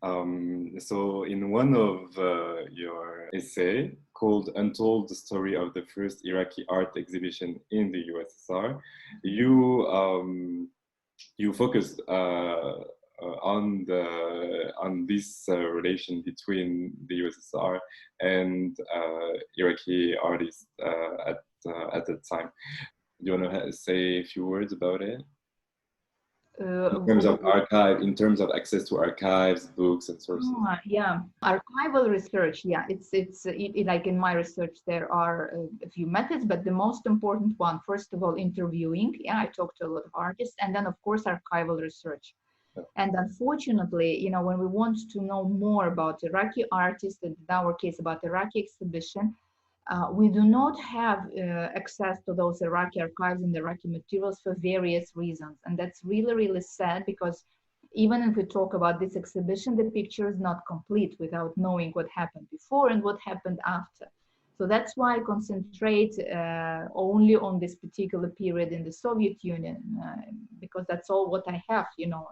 So in one of your essay called Untold Story of the First Iraqi Art Exhibition in the USSR, you focused on this relation between the USSR and Iraqi artists at that time. Do you want to say a few words about it? In terms of in terms of access to archives, books, and sources. Yeah, archival research. Yeah, it's like in my research there are a few methods, but the most important one, first of all, interviewing. Yeah, I talked to a lot of artists, and then of course archival research. And unfortunately, you know, when we want to know more about Iraqi artists, and in our case about Iraqi exhibition, we do not have access to those Iraqi archives and Iraqi materials for various reasons. And that's really, really sad, because even if we talk about this exhibition, the picture is not complete without knowing what happened before and what happened after. So that's why I concentrate only on this particular period in the Soviet Union, because that's all what I have, you know.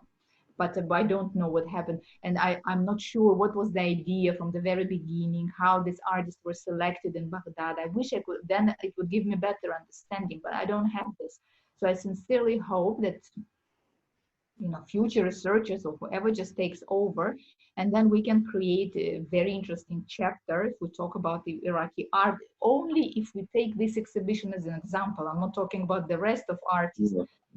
But I don't know what happened. And I'm not sure what was the idea from the very beginning, how these artists were selected in Baghdad. I wish I could, then it would give me better understanding, but I don't have this. So I sincerely hope that, you know, future researchers or whoever just takes over, and then we can create a very interesting chapter if we talk about the Iraqi art, only if we take this exhibition as an example. I'm not talking about the rest of artists,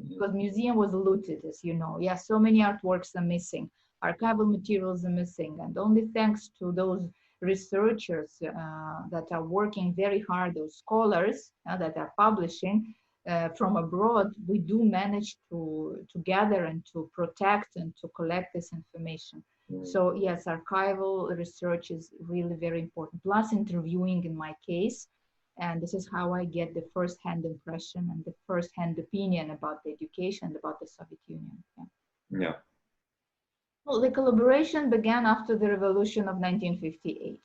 because museum was looted, as you know. Yeah, so many artworks are missing, archival materials are missing, and only thanks to those researchers that are working very hard, those scholars that are publishing from abroad, we do manage to gather and to protect and to collect this information. So yes, archival research is really very important, plus interviewing in my case. And this is how I get the first-hand impression and the first-hand opinion about the education, about the Soviet Union. Yeah. Well, the collaboration began after the revolution of 1958.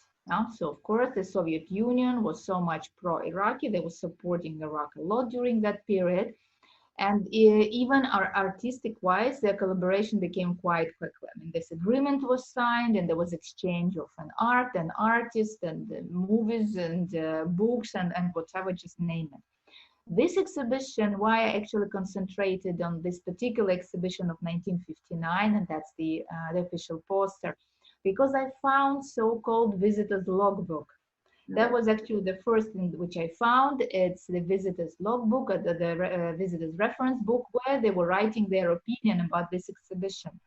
So of course, the Soviet Union was so much pro-Iraqi, they were supporting Iraq a lot during that period. And even artistic-wise, the collaboration became quite quickly. I mean, this agreement was signed, and there was exchange of an art and artists and movies and books and whatever, just name it. This exhibition, why I actually concentrated on this particular exhibition of 1959, and that's the official poster, because I found so-called visitors logbook. That was actually the first thing which I found. It's the visitors logbook, the visitors reference book, where they were writing their opinion about this exhibition.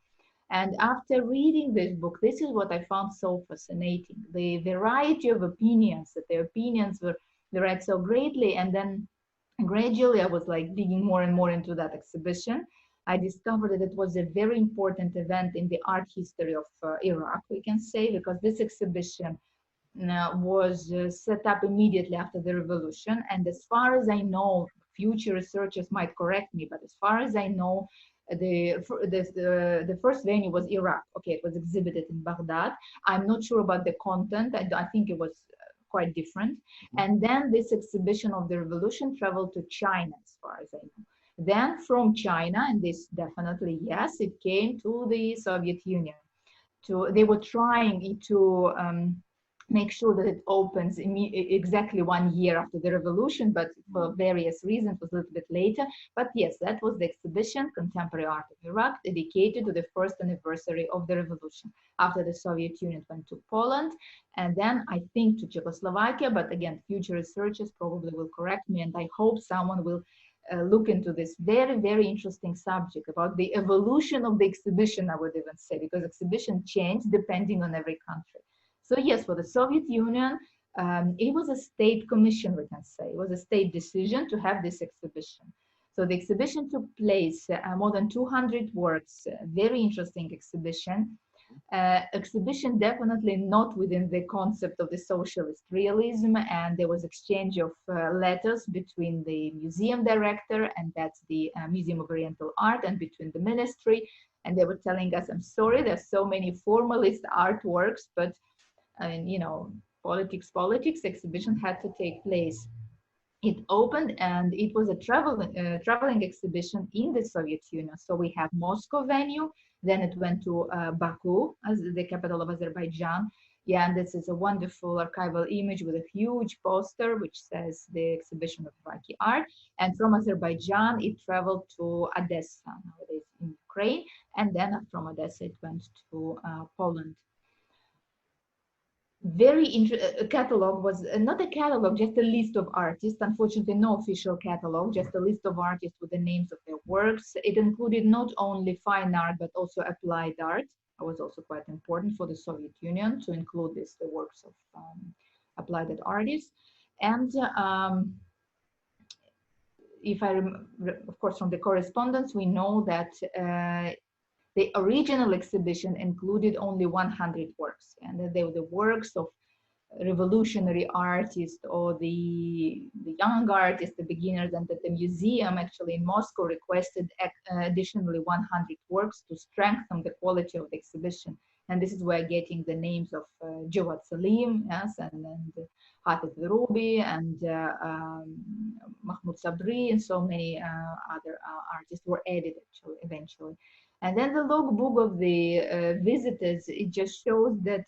And after reading this book, this is what I found so fascinating: the variety of opinions, that their opinions were varied so greatly. And then gradually I was like digging more and more into that exhibition. I discovered that it was a very important event in the art history of Iraq, we can say, because this exhibition was set up immediately after the revolution. And as far as I know, future researchers might correct me, but as far as I know, the first venue was Iraq. Okay, it was exhibited in Baghdad. I'm not sure about the content. I think it was quite different. And then this exhibition of the revolution traveled to China, as far as I know. Then from China, and this definitely, yes, it came to the Soviet Union. They were trying to make sure that it opens exactly 1 year after the revolution, but for various reasons it was a little bit later. But yes, that was the exhibition, Contemporary Art of Iraq, dedicated to the first anniversary of the revolution, after the Soviet Union went to Poland, and then I think to Czechoslovakia. But again, future researchers probably will correct me, and I hope someone will look into this very, very interesting subject about the evolution of the exhibition, I would even say, because exhibition changed depending on every country. So yes, for the Soviet Union, it was a state commission, we can say. It was a state decision to have this exhibition. So the exhibition took place, more than 200 works, very interesting exhibition. Exhibition definitely not within the concept of the socialist realism, and there was exchange of letters between the museum director, and that's the Museum of Oriental Art, and between the ministry. And they were telling us, I'm sorry, there's so many formalist artworks, but I mean, you know, politics, exhibition had to take place. it opened, and it was a traveling exhibition in the Soviet Union. So we have Moscow venue, then it went to Baku as the capital of Azerbaijan. Yeah, and this is a wonderful archival image with a huge poster which says the exhibition of Iraqi art. And from Azerbaijan, it traveled to Odessa, nowadays in Ukraine, and then from Odessa, it went to Poland. Catalog was not a catalog, just a list of artists. Unfortunately, no official catalog, just a list of artists with the names of their works. It included not only fine art, but also applied art. It was also quite important for the Soviet Union to include the works of applied art artists. And if I remember, of course, from the correspondence, we know that the original exhibition included only 100 works, and they were the works of revolutionary artists or the young artists, the beginners, and that the museum actually in Moscow requested additionally 100 works to strengthen the quality of the exhibition. And this is where getting the names of Jawad Salim, yes, and Hafiz Rubi and Mahmoud Sabri and so many other artists were added actually eventually. And then the logbook of the visitors, it just shows that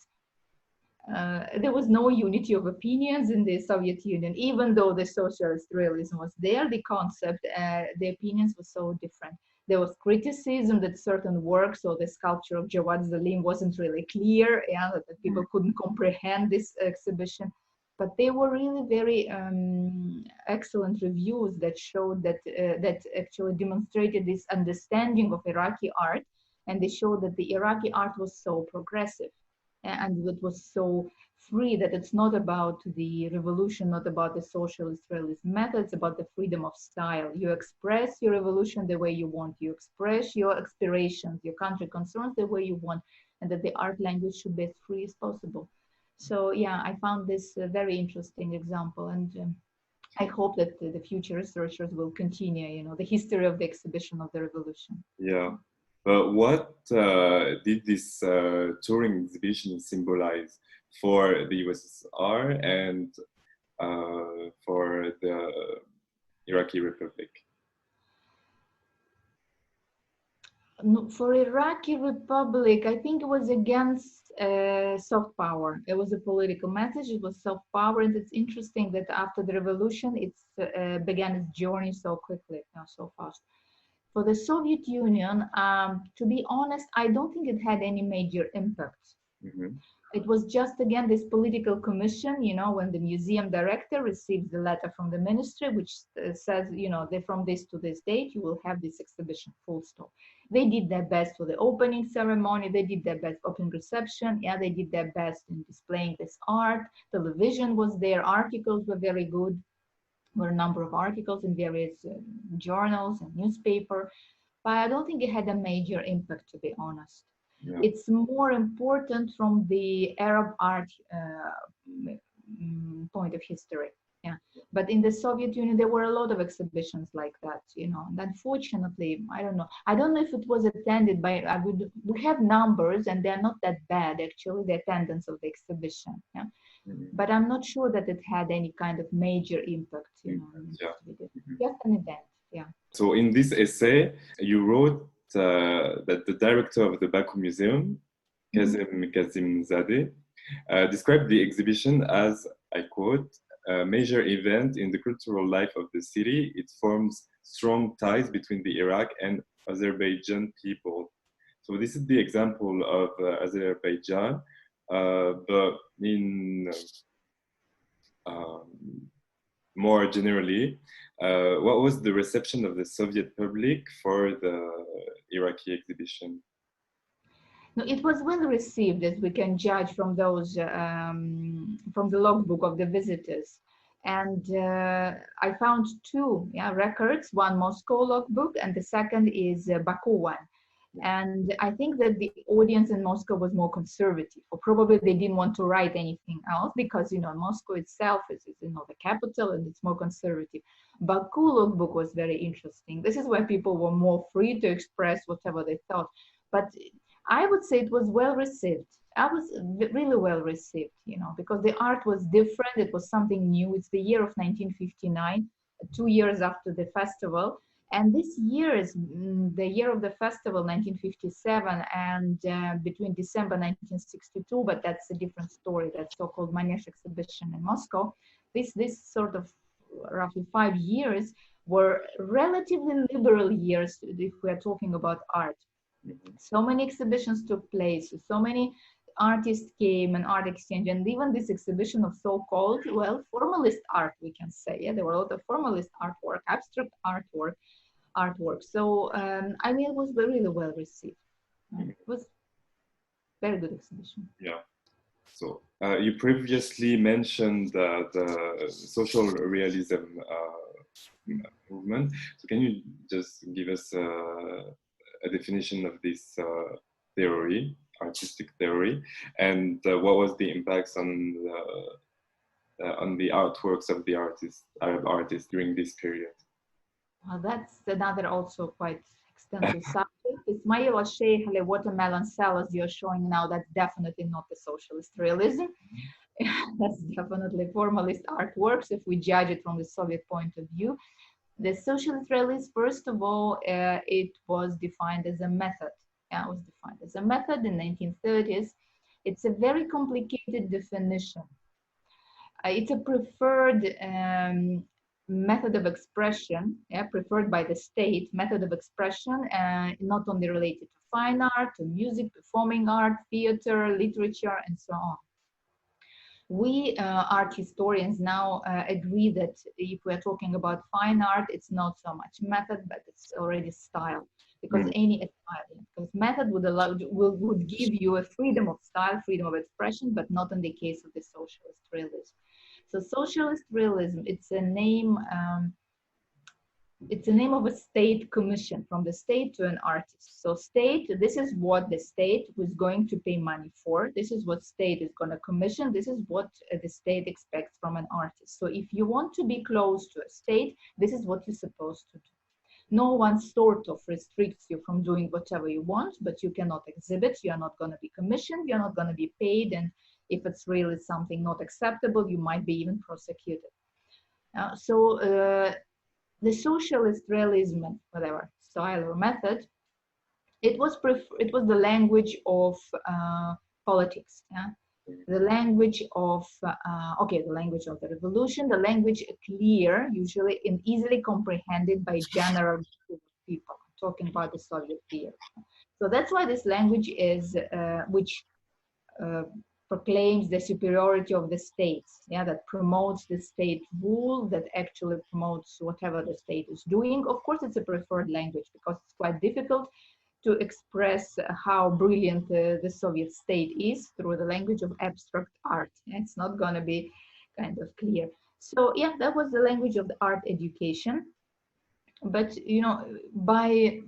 there was no unity of opinions in the Soviet Union. Even though the socialist realism was there, the concept, the opinions were so different. There was criticism that certain works or the sculpture of Jawad Salim wasn't really clear, yeah, that people couldn't comprehend this exhibition. But they were really very excellent reviews that showed that that actually demonstrated this understanding of Iraqi art, and they showed that the Iraqi art was so progressive and it was so free, that it's not about the revolution, not about the socialist realism method, it's about the freedom of style. You express your revolution the way you want, you express your aspirations, your country concerns the way you want, and that the art language should be as free as possible. So yeah, I found this a very interesting example, and I hope that the future researchers will continue, you know, the history of the exhibition of the revolution. Yeah. But what did this touring exhibition symbolize for the USSR and for the Iraqi Republic? For Iraqi Republic, I think it was against soft power. It was a political message. It was soft power, and it's interesting that after the revolution, it began its journey so quickly, so fast. For the Soviet Union, to be honest, I don't think it had any major impact. Mm-hmm. It was just, again, this political commission, you know, when the museum director receives the letter from the ministry, which says, you know, from this to this date, you will have this exhibition, full stop. They did their best for the opening ceremony. They did their best opening reception. Yeah, they did their best in displaying this art. Television was there. Articles were very good. There were a number of articles in various journals and newspaper. But I don't think it had a major impact, to be honest. Yeah. It's more important from the Arab art point of history. Yeah, but in the Soviet Union, there were a lot of exhibitions like that, you know. And unfortunately, I don't know if it was attended by, we have numbers and they're not that bad, actually, the attendance of the exhibition. Yeah. Mm-hmm. But I'm not sure that it had any kind of major impact, you know. Yeah. Mm-hmm. Just an event, yeah. So in this essay, you wrote that the director of the Baku Museum, Qasim Zadeh, described the exhibition as, I quote, a major event in the cultural life of the city. It forms strong ties between the Iraq and Azerbaijan people. So this is the example of Azerbaijan, but in more generally, what was the reception of the Soviet public for the Iraqi exhibition? No, it was well received, as we can judge from those, from the logbook of the visitors. And I found two records, one Moscow logbook and the second is Baku one. And I think that the audience in Moscow was more conservative, or probably they didn't want to write anything else because, you know, Moscow itself is, you know, the capital and it's more conservative. Baku logbook was very interesting. This is where people were more free to express whatever they thought. But I would say it was well received. I was really well received, you know, because the art was different. It was something new. It's the year of 1959, 2 years after the festival. And this year is the year of the festival, 1957, and between December 1962, but that's a different story, that so-called Manesh exhibition in Moscow. This sort of roughly 5 years were relatively liberal years if we are talking about art. So many exhibitions took place, so many artists came and art exchange, and even this exhibition of so-called, well, formalist art, we can say. Yeah, there were a lot of formalist artwork, abstract artwork. So I mean, it was really well received. It was very good exhibition. Yeah. So you previously mentioned the social realism movement. So can you just give us a definition of this theory, artistic theory, and what was the impacts on the artworks of the Arab artists during this period? Well, that's another also quite extensive subject. Ismael Al-Cheikhli watermelon salads you're showing now, that's definitely not the socialist realism. That's definitely formalist artworks if we judge it from the Soviet point of view. The socialist realism, first of all, it was defined as a method. Yeah, it was defined as a method in the 1930s. It's a very complicated definition. It's a preferred method of expression, yeah, preferred by the state, method of expression, not only related to fine art, to music, performing art, theater, literature, and so on. We art historians now agree that if we're talking about fine art, it's not so much method, but it's already style. Because any style, because method would allow, would give you a freedom of style, freedom of expression, but not in the case of the socialist realism. So socialist realism, it's a name of a state commission, from the state to an artist. So state, this is what the state was going to pay money for. This is what state is going to commission. This is what the state expects from an artist. So if you want to be close to a state, this is what you're supposed to do. No one sort of restricts you from doing whatever you want, but you cannot exhibit. You're not going to be commissioned. You're not going to be paid. And if it's really something not acceptable, you might be even prosecuted. The socialist realism, whatever style or method, it was the language of politics. Yeah? The language of the language of the revolution, the language clear, usually, and easily comprehended by general people. I'm talking about the Soviet period. So that's why this language is which proclaims the superiority of the states, yeah, that promotes the state rule, that actually promotes whatever the state is doing. Of course, it's a preferred language because it's quite difficult to express how brilliant the Soviet state is through the language of abstract art. It's not going to be kind of clear. So yeah, that was the language of the art education. But you know, by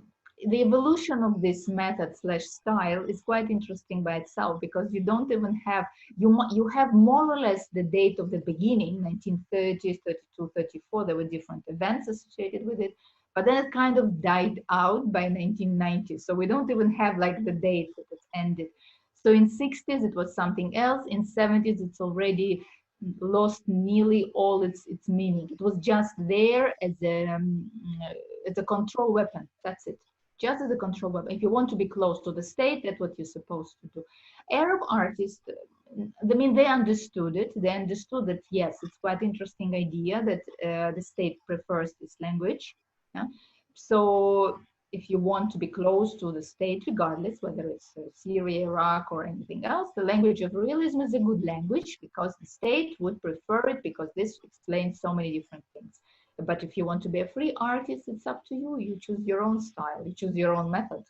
the evolution of this method / style is quite interesting by itself, because you don't even have, you have more or less the date of the beginning, 1930s, 32, 34, there were different events associated with it, but then it kind of died out by 1990s. So we don't even have like the date that it ended. So in 60s, it was something else. In 70s, it's already lost nearly all its meaning. It was just there as a control weapon. That's it. Just as a control weapon. If you want to be close to the state, that's what you're supposed to do. Arab artists, I mean, they understood it. They understood that, yes, it's quite interesting idea that the state prefers this language. Yeah? So if you want to be close to the state, regardless whether it's Syria, Iraq, or anything else, the language of realism is a good language because the state would prefer it, because this explains so many different things. But if you want to be a free artist, it's up to you. You choose your own style, you choose your own method.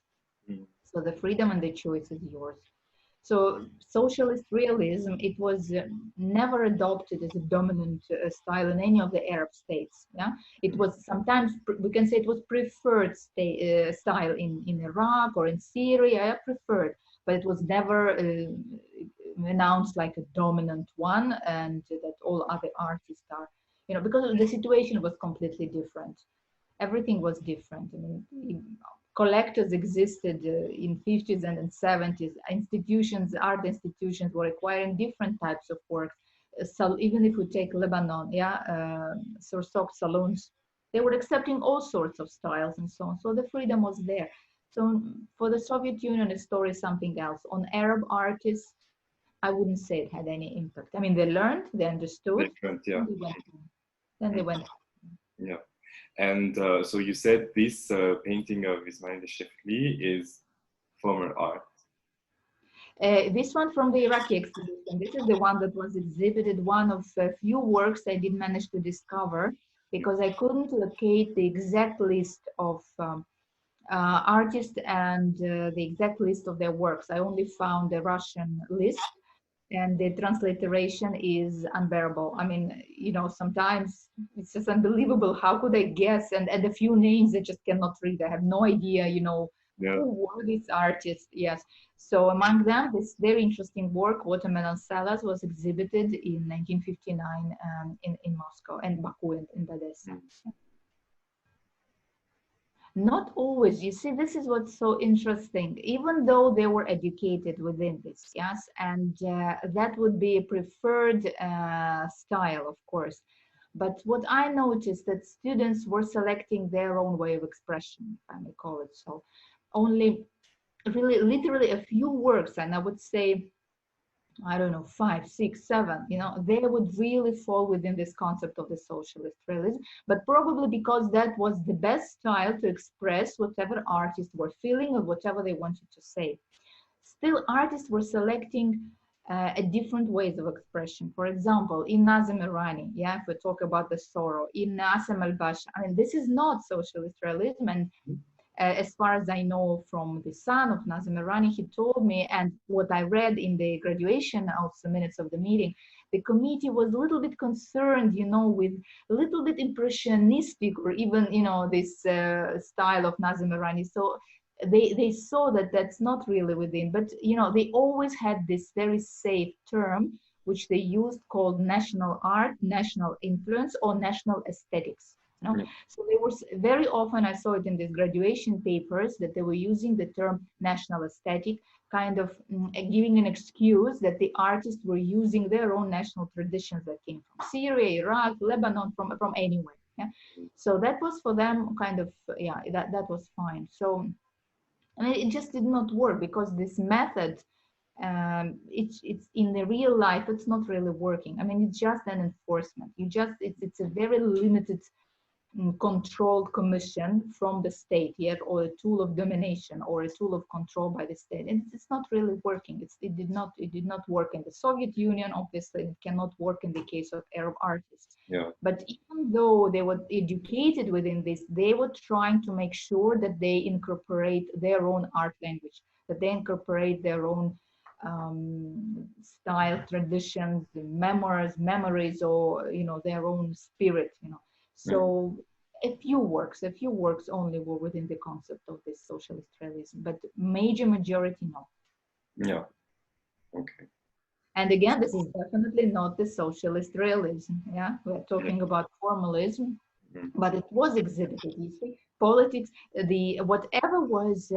So the freedom and the choice is yours. So socialist realism, it was never adopted as a dominant style in any of the Arab states. Yeah, it was sometimes, we can say it was preferred style in Iraq or in Syria, preferred, but it was never announced like a dominant one, and that all other artists are, you know, because the situation was completely different. Everything was different. I mean, collectors existed in 50s and in 70s. Institutions, art institutions were acquiring different types of works. So even if we take Lebanon, yeah, Sursok salons, they were accepting all sorts of styles and so on. So the freedom was there. So for the Soviet Union, the story is something else. On Arab artists, I wouldn't say it had any impact. I mean, they learned, they understood, Yeah. and they went on. Then they went. Yeah. And so you said this painting of Ismael Al-Cheikhli is former art. This one from the Iraqi exhibition. This is the one that was exhibited, one of a few works I did manage to discover because I couldn't locate the exact list of artists and the exact list of their works. I only found the Russian list, and the transliteration is unbearable. I mean, you know, sometimes it's just unbelievable. How could I guess? And a few names I just cannot read. I have no idea, you know, who were these artists. Yes. So among them, this very interesting work, Watermelon Salads, was exhibited in 1959 in Moscow and Baku in Odessa. Not always. You see, this is what's so interesting. Even though they were educated within this, yes, and that would be a preferred style, of course. But what I noticed that students were selecting their own way of expression, if I may call it so. Only really, literally a few works, and I would say, I don't know, 5, 6, 7, you know, they would really fall within this concept of the socialist realism, but probably because that was the best style to express whatever artists were feeling or whatever they wanted to say. Still, artists were selecting different ways of expression. For example, in Nazim Irani, yeah, if we talk about the sorrow, in Nassim al-Basha, I mean, this is not socialist realism, and as far as I know from the son of Nazim Irani, he told me, and what I read in the graduation also minutes of the meeting, the committee was a little bit concerned, you know, with a little bit impressionistic or even, you know, this style of Nazim Irani. So they saw that that's not really within, but, you know, they always had this very safe term, which they used called national art, national influence, or national aesthetics. No? So they were very often, I saw it in these graduation papers, that they were using the term national aesthetic, kind of giving an excuse that the artists were using their own national traditions that came from Syria, Iraq, Lebanon, from anywhere. Yeah? So that was for them kind of, yeah, that was fine. So I mean, it just did not work because this method, it's in the real life, it's not really working. I mean, it's just an enforcement. It's a very limited controlled commission from the state yet, or a tool of domination or a tool of control by the state, and it's not really working. It did not work in the Soviet Union. Obviously it cannot work in the case of Arab artists. Yeah. But even though they were educated within this, they were trying to make sure that they incorporate their own art language, that they incorporate their own style, traditions, memories, or, you know, their own spirit, you know. So a few works only were within the concept of this socialist realism, but majority no. Yeah. Okay. And again, this is definitely not the socialist realism. Yeah, we're talking about formalism, but it was exhibited. You see, politics, the whatever was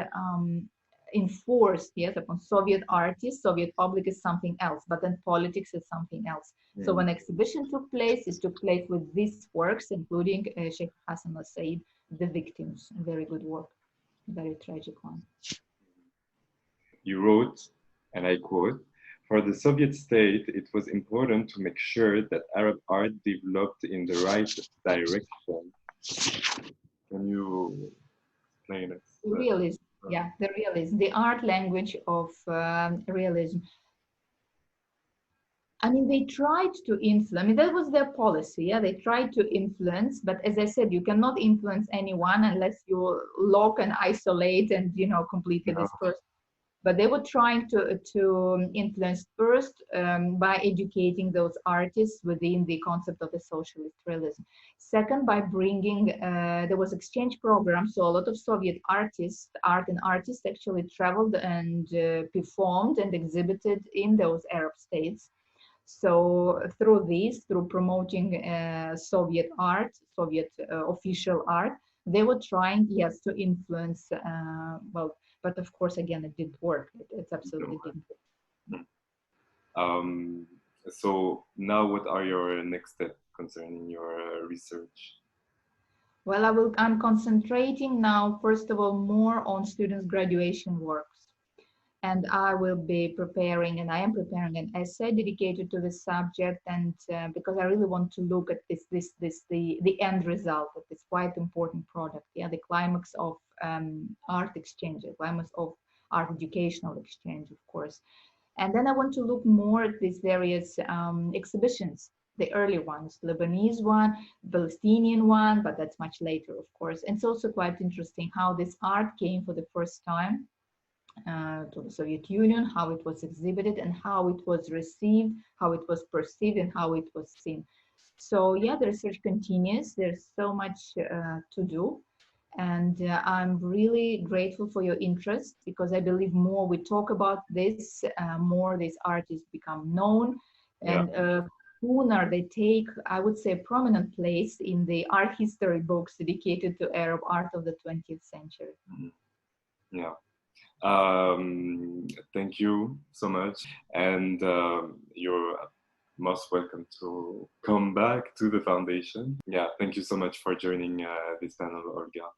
enforced, yes, upon Soviet artists, Soviet public is something else, but then politics is something else. So when exhibition took place, it took place with these works, including Shaker Hassan al-Said, The Victims, a very good work, very tragic one. You wrote, and I quote, "For the Soviet state, it was important to make sure that Arab art developed in the right direction." Can you explain it? Realism, yeah, the realism, the art language of realism. I mean, they tried to influence. I mean, that was their policy. Yeah, they tried to influence, but as I said, you cannot influence anyone unless you lock and isolate and, you know, completely disperse. But they were trying to influence first by educating those artists within the concept of the socialist realism. Second, by bringing, there was exchange program. So a lot of Soviet artists, art and artists actually traveled and performed and exhibited in those Arab states. So through promoting Soviet art, Soviet official art, they were trying, yes, to influence, well, but of course, again, it didn't work. It absolutely didn't work. Um, so now what are your next steps concerning your research? Well, I'm concentrating now, first of all, more on students' graduation works. And I will be preparing, and I am preparing an essay dedicated to this subject. And because I really want to look at the end result of this quite important product, yeah, the climax of art exchange, the climax of art educational exchange, of course. And then I want to look more at these various exhibitions, the early ones, Lebanese one, Palestinian one, but that's much later, of course. And it's also quite interesting how this art came for the first time to the Soviet Union, how it was exhibited and how it was received, how it was perceived and how it was seen. So yeah, the research continues. There's so much to do. And I'm really grateful for your interest because I believe more we talk about this, more these artists become known. Yeah. And sooner they take, I would say, a prominent place in the art history books dedicated to Arab art of the 20th century. Yeah. Thank you so much. And you're most welcome to come back to the foundation. Yeah, thank you so much for joining this panel, Olga.